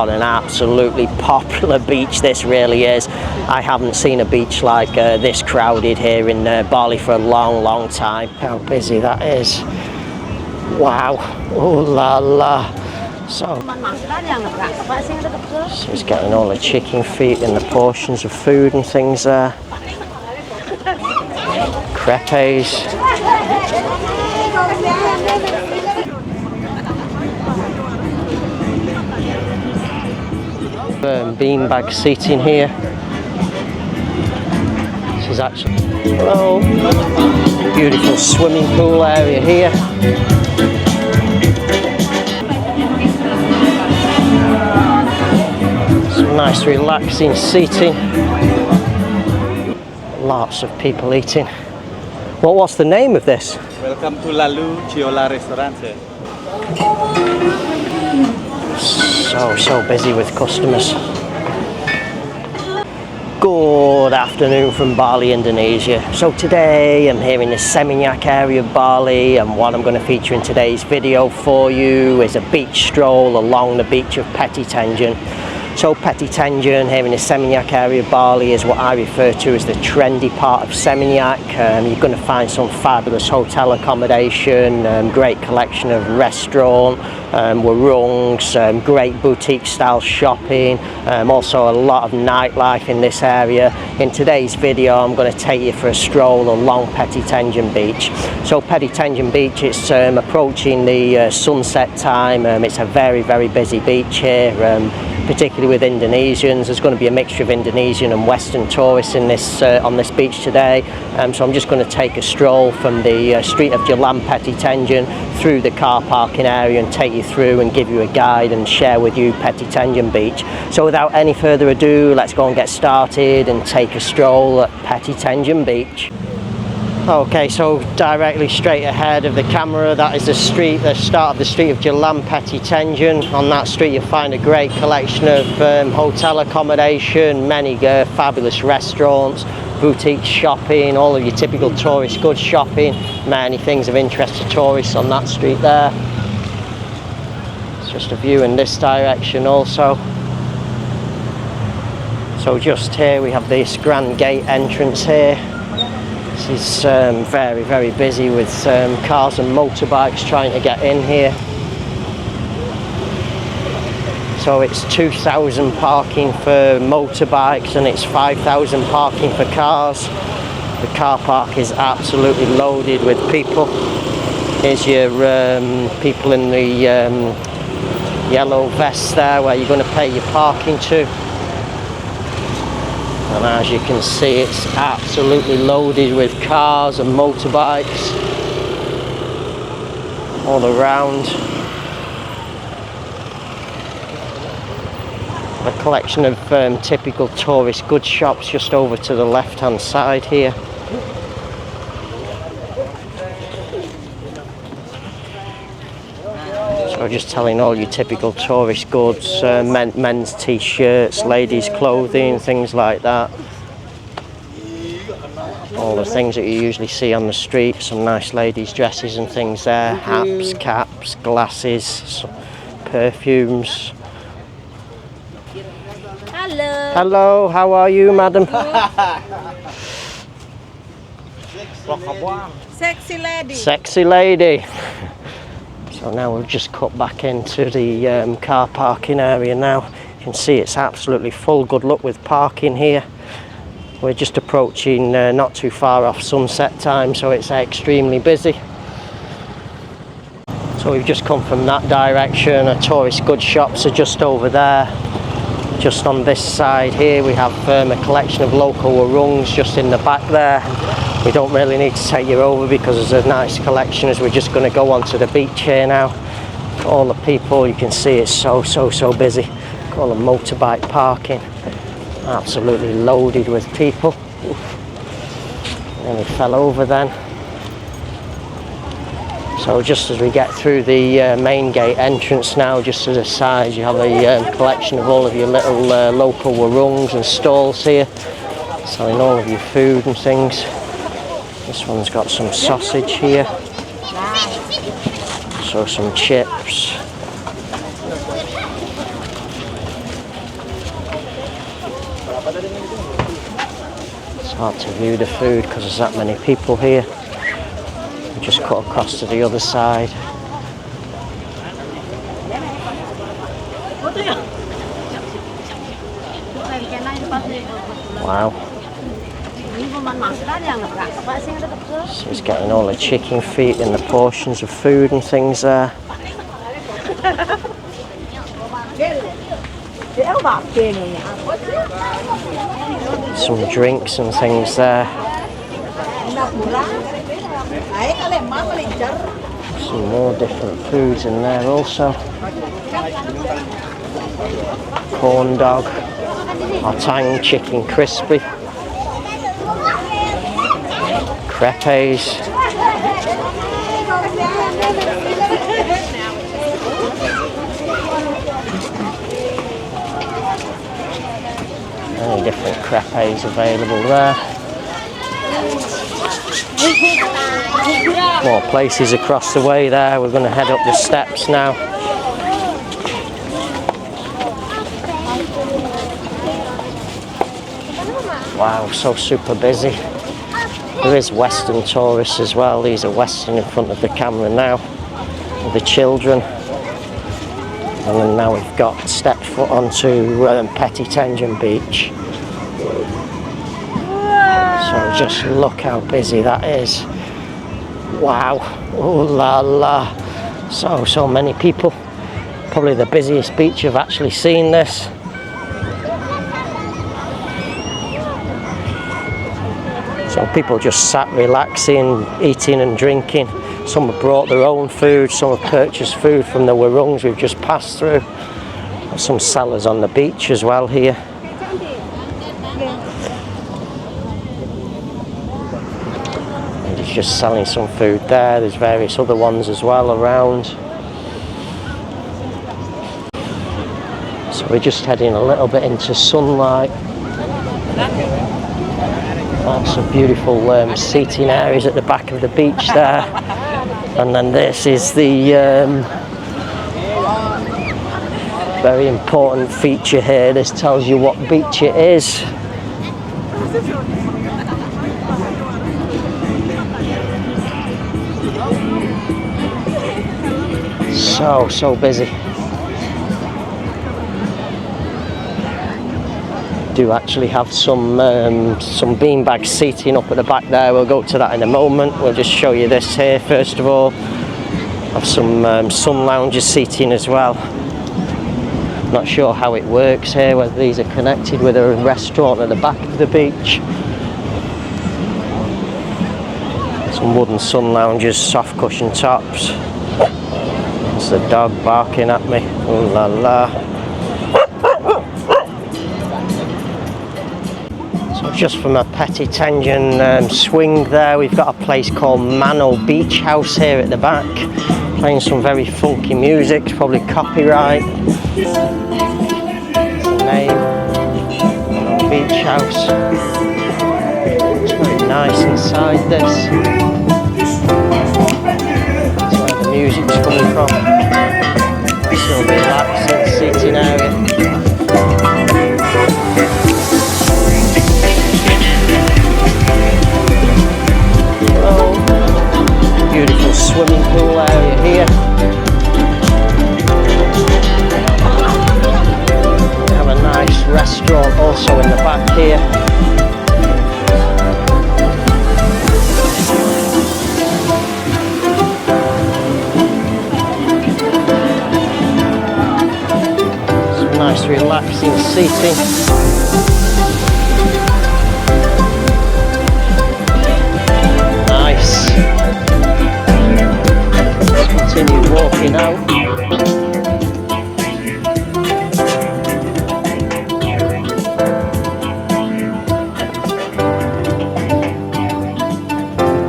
An absolutely popular beach this really is. I haven't seen a beach like this crowded here in Bali for a long time. How busy that is. Wow, oh la la. So she's getting all the chicken feet and the portions of food and things there. Crepes. Beanbag seating here. This is actually beautiful swimming pool area here. Some nice relaxing seating. Lots of people eating. What's the name of this? Welcome to Lalu Chiola restaurant, sir. So busy with customers. Good afternoon from Bali, Indonesia. So today I'm here in the Seminyak area of Bali, and what I'm going to feature in today's video for you is a beach stroll along the beach of Petitenget. So Petitenget here in the Seminyak area of Bali is what I refer to as the trendy part of Seminyak. You're going to find some fabulous hotel accommodation, great collection of restaurant, warungs, great boutique style shopping, also a lot of nightlife in this area. In today's video I'm going to take you for a stroll along Petitenget Beach. So Petitenget Beach, it's approaching the sunset time. It's a very busy beach here, particularly with Indonesians. There's going to be a mixture of Indonesian and Western tourists in this on this beach today. So I'm just going to take a stroll from the street of Jalan Petitenget through the car parking area and take you through and give you a guide and share with you Petitenget Beach. So without any further ado, let's go and get started and take a stroll at Petitenget Beach. Okay, so directly straight ahead of the camera, that is the start of the street of Jalan Petitenget. On that street you'll find a great collection of hotel accommodation, many fabulous restaurants, boutique shopping, all of your typical tourist goods shopping, many things of interest to tourists on that street there. It's just a view in this direction also. So just here we have this grand gate entrance here. This is very busy with cars and motorbikes trying to get in here. So it's 2,000 parking for motorbikes and it's 5,000 parking for cars. The car park is absolutely loaded with people. Here's your people in the yellow vests there where you're going to pay your parking to. And as you can see, it's absolutely loaded with cars and motorbikes all around. A collection of typical tourist goods shops just over to the left hand side here. So just telling all your typical tourist goods, men's t-shirts, ladies clothing, things like that. All the things that you usually see on the street, some nice ladies dresses and things there, hats, caps, glasses, perfumes. Hello. Hello, how are you, madam? Sexy lady. Sexy lady. So now we'll just cut back into the car parking area now. You can see it's absolutely full. Good luck with parking here. We're just approaching not too far off sunset time, so it's extremely busy. So we've just come from that direction. Our tourist goods shops are just over there. Just on this side here we have a collection of local warungs just in the back there. We don't really need to take you over because there's a nice collection as we're just going to go onto the beach here now. All the people, you can see it's so busy. All the motorbike parking, absolutely loaded with people. Nearly fell over then. So just as we get through the main gate entrance now, just to the side you have a collection of all of your little local warungs and stalls here, selling all of your food and things. This one's got some sausage here, so some chips. Hard to view the food because there's that many people here. We just cut across to the other side. Wow. So he's getting all the chicken feet and the portions of food and things there. Some drinks and things there. Some more different foods in there also. Corn dog, tang chicken crispy, crepes, many different crepes available there. More places across the way there. We're going to head up the steps now. Wow, so super busy. There is Western tourists as well. These are Western in front of the camera now, with the children. And then now we've got stepped foot onto Petitenget Beach. So just look how busy that is. Wow, oh la la. So many people. Probably the busiest beach I've actually seen this. So people just sat relaxing, eating and drinking. Some have brought their own food, some have purchased food from the warungs we've just passed through. There's some sellers on the beach as well here. And he's just selling some food there. There's various other ones as well around. So we're just heading a little bit into sunlight. Lots of beautiful seating areas at the back of the beach there. And then this is the very important feature here. This tells you what beach it is. So busy. Do actually have some beanbag seating up at the back there. We'll go to that in a moment. We'll just show you this here first of all. Have some sun lounges seating as well. Not sure how it works here, whether these are connected with a restaurant at the back of the beach. Some wooden sun lounges, soft cushion tops. There's the dog barking at me. Ooh la la. Just from a Petitenget swing there, we've got a place called Mano Beach House here at the back, playing some very funky music, probably copyright. That's the name, Mano Beach House. It's very nice inside this. That's where the music's coming from. Nice little relaxing seating area. Beautiful swimming pool area here. We have a nice restaurant also in the back here. Some nice relaxing seating. Continue walking out.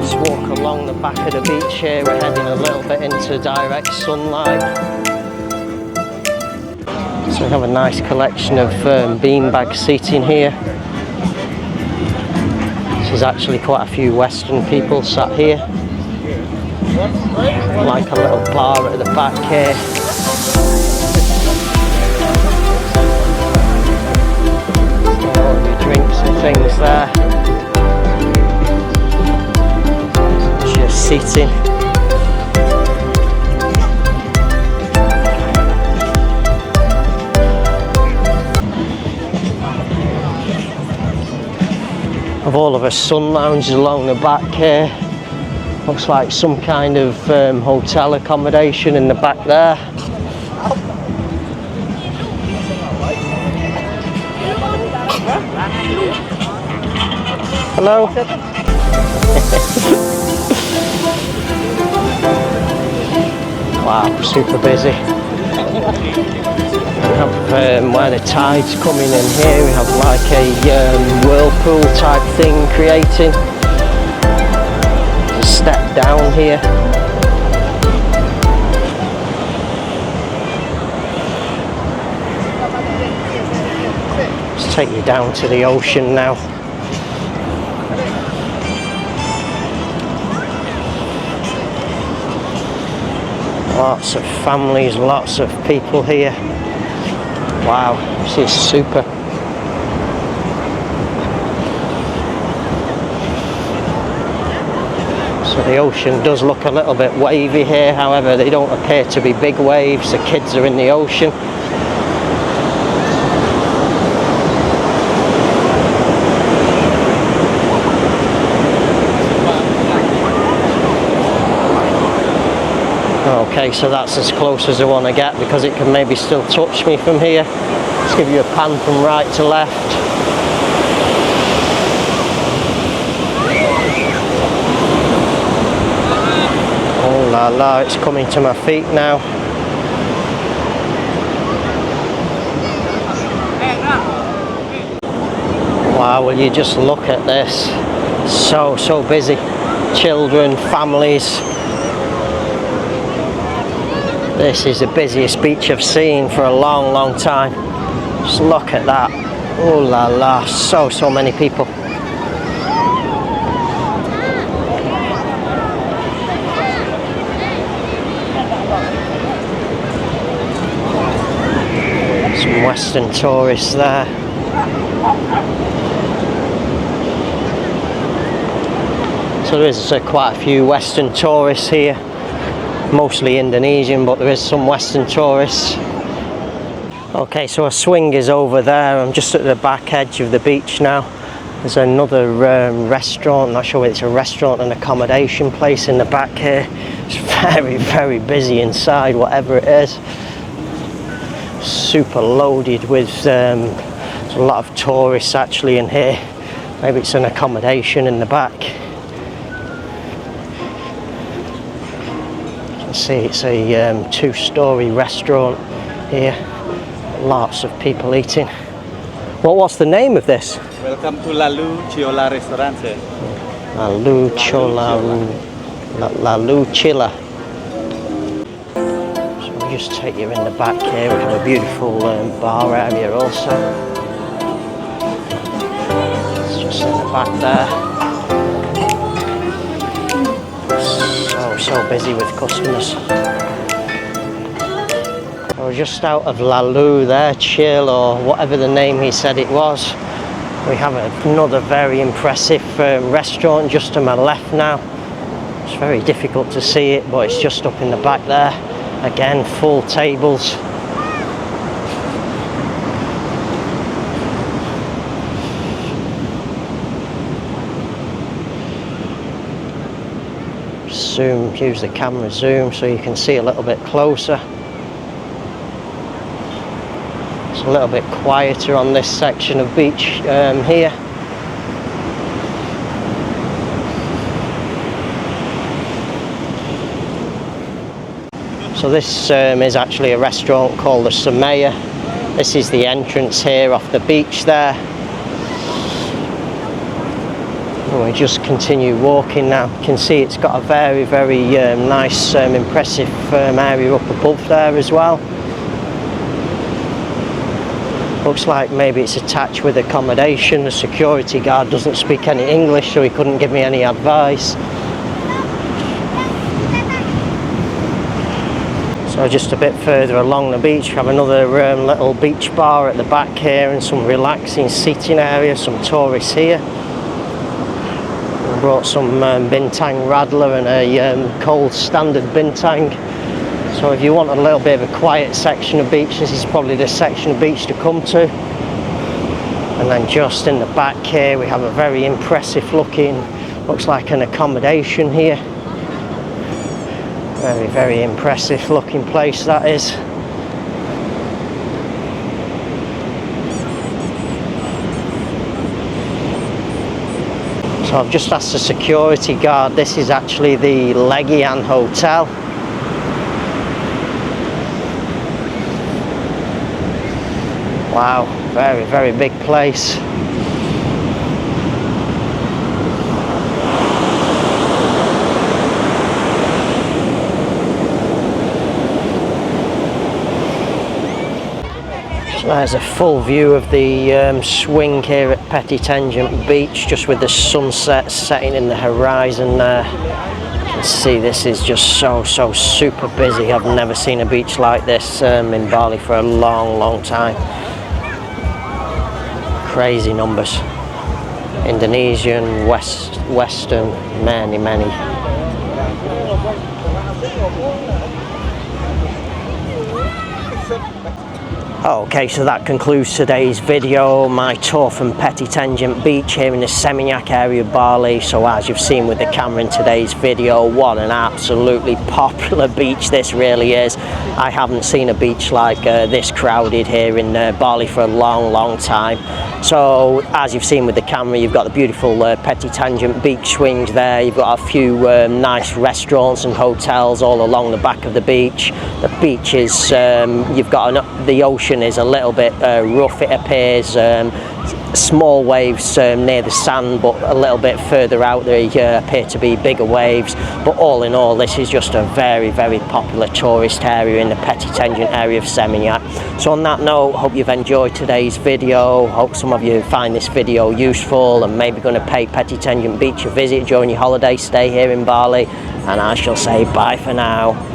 Just walk along the back of the beach here. We're heading a little bit into direct sunlight. So we have a nice collection of beanbag seating here. There's actually quite a few Western people sat here. Like a little bar at the back here. All the drinks and things there. of all of us sun lounges along the back here. Looks like some kind of hotel accommodation in the back there. Hello. Wow, super busy. We have where the tide's coming in here, we have like a whirlpool type thing creating. There's a step down here. Let's take you down to the ocean now. Lots of families, lots of people here. Wow, this is super. So the ocean does look a little bit wavy here, however they don't appear to be big waves. The kids are in the ocean. Okay, so that's as close as I want to get because it can maybe still touch me from here. Let's give you a pan from right to left. Oh la la, it's coming to my feet now. Wow, will you just look at this? So busy. Children, families. This is the busiest beach I've seen for a long time. Just look at that. Oh la la, so many people. Some Western tourists there. So there is quite a few Western tourists here. Mostly Indonesian, but there is some Western tourists. Okay, so a swing is over there. I'm just at the back edge of the beach now. There's another restaurant. I'm not sure whether it's a restaurant and accommodation place in the back here. It's very busy inside, whatever it is. Super loaded with there's a lot of tourists actually in here. Maybe it's an accommodation in the back. See, it's a two-story restaurant here. Lots of people eating. What's the name of this? Welcome to Lalu Chiola Restaurant, sir. Lalu Chiola. Lalu Chila. So we'll just take you in the back here. We have a beautiful bar area also. It's just in the back there. So busy with customers. I was just out of Lalu there, Chill or whatever the name he said it was. We have another very impressive restaurant just to my left now. It's very difficult to see it, but it's just up in the back there. Again, full tables. Zoom, use the camera zoom so you can see a little bit closer. It's a little bit quieter on this section of beach here. So this is actually a restaurant called the Seminyak. This is the entrance here off the beach there. And we just continue walking now. You can see it's got a very nice, impressive area up above there as well. Looks like maybe it's attached with accommodation. The security guard doesn't speak any English, so he couldn't give me any advice. So just a bit further along the beach, we have another little beach bar at the back here and some relaxing seating area, some tourists here. We brought some bintang radler and a cold standard bintang. So if you want a little bit of a quiet section of beach, this is probably the section of beach to come to. And then just in the back here we have a very impressive looking, looks like an accommodation here. Very, very impressive looking place that is. So I've just asked the security guard, this is actually the Legian Hotel. Wow, very, very big place. So there's a full view of the swing here at Petitenget Beach, just with the sunset setting in the horizon there. You can see this is just so super busy. I've never seen a beach like this in Bali for a long time. Crazy numbers. Indonesian, Western, many. Okay, so that concludes today's video, my tour from Petitenget Beach here in the Seminyak area of Bali. So as you've seen with the camera in today's video, what an absolutely popular beach this really is. I haven't seen a beach like this crowded here in Bali for a long time. So as you've seen with the camera, you've got the beautiful Petitenget beach swings there. You've got a few nice restaurants and hotels all along the back of the beach. The beach is, you've got the ocean is a little bit rough, it appears. Small waves near the sand, but a little bit further out there appear to be bigger waves. But all in all, this is just a very popular tourist area in the Petitenget area of Seminyak. So on that note, hope you've enjoyed today's video. Hope some of you find this video useful and maybe going to pay Petitenget Beach a visit during your holiday stay here in Bali. And I shall say bye for now.